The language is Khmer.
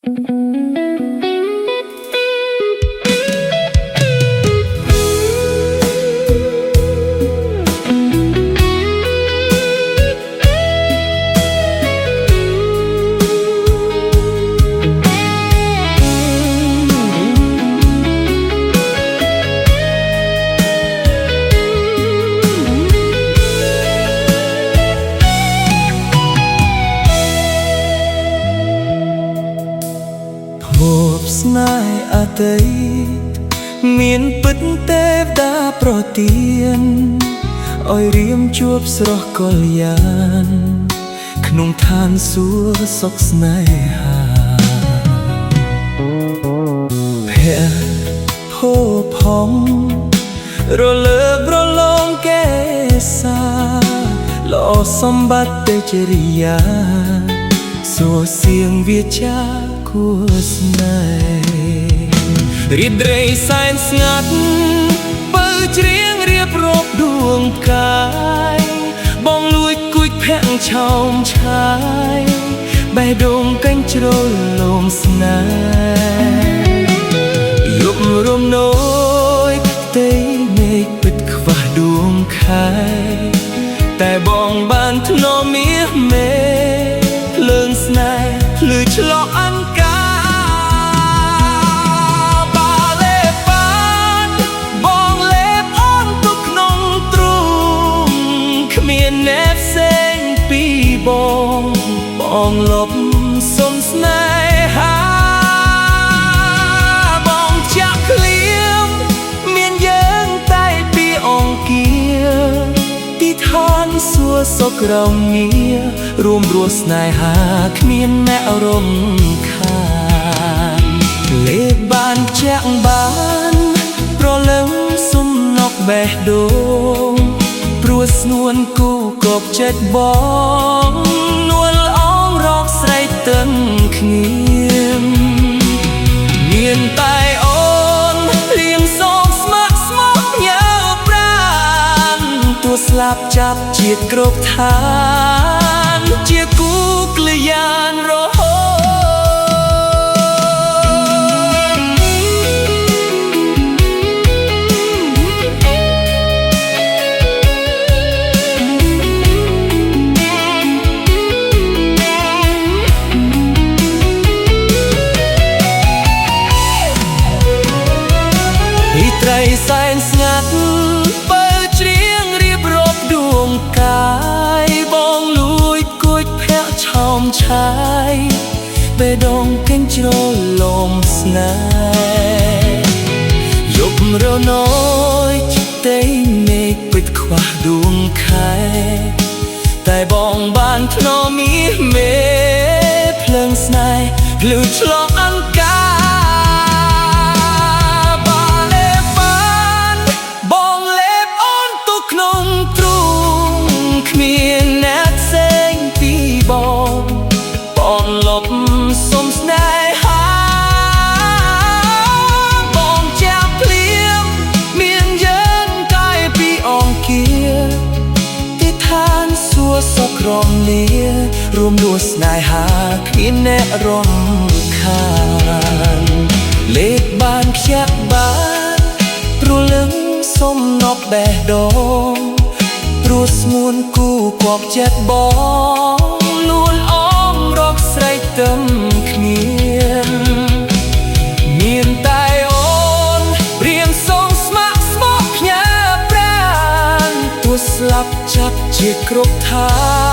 ស្នេហ៍អតីតមានពិតទេវតាប្រទានឲ្យរៀមជួបស្រស់កល្យានក្នុងឋានសួគ៌សុខស្នេហាភ័ក្រផូរផង់រលើករលងកេសាល្អសម្បត្តិទេជរិយាសួរសៀងវាចាគួស្នេហ៍រីករាយសែនស្ងាត់បើច្រៀងរៀបរាប់ដួងកាយបងលួចគួចភាំងឆោមឆាយបេះដូងកេញជ្រលំស្នេហ៍យប់រំនោយផ្ទៃមេឃពិតខ្វះដួងខែតែបងបានធ្នមមាសមេភ្លើងស្នេហ៍ភ្លឺឆ្លុះអង្ការអ្នកផ្សេងពីបងលប់សុំស្នេហាបងចាក់ឃ្លៀមមានយើងតែពីអង្គាទីឋានសួគ៌សុខរំងាររួមរស់ស្នេហាគ្មានអ្នករំខានលេបបានចាក់បានប្រលឹងសុំនកបេះដូងព្រោះស្នួនគូកបចិត្តបងនួលអងរកស្រីទឹងគ្នាមានតែអូនរៀងសងស្ម័គ្រស្មោះញើប្រានទោះស្លាប់ចាប់ជាតិគ្រប់ឋានជាគូក្លយានរហូតត្រីសែនស្ងាត់បើច្រៀងរៀបរាប់ដួងកាយបងលួចគួចភាក់ឆោមឆាយបេះដូងកេញជ្រលំស្នេហ៍យប់រណយផ្ទៃមេឃពិតខ្វះដួងខែតែបងបានធ្នមមាសមេភ្លើងស្នេហ៍ភ្លឺឆ្លងអង្ការគ្មានអ្នកផ្សេងពីបងលប់សុំស្នេហាបងចាប់ភ្លៀមមានយើងកាយពីអង្គាទីឋានសួគ៌សុខរំលារួមដួស្នេហាគ្មានអ្នករំខានលេខបានខ្ជាក់បានព្រលឹងសុំនប់បេះដូងព្រោះស្ងួនគូគប់ចិត្តបងលួនអមរកស្រីទឹមគ្នាមានតែអូនរៀងសងស្ម័គ្រស្មោះញើប្រានទោះស្លាប់ចាប់ជាគ្រប់ឋាន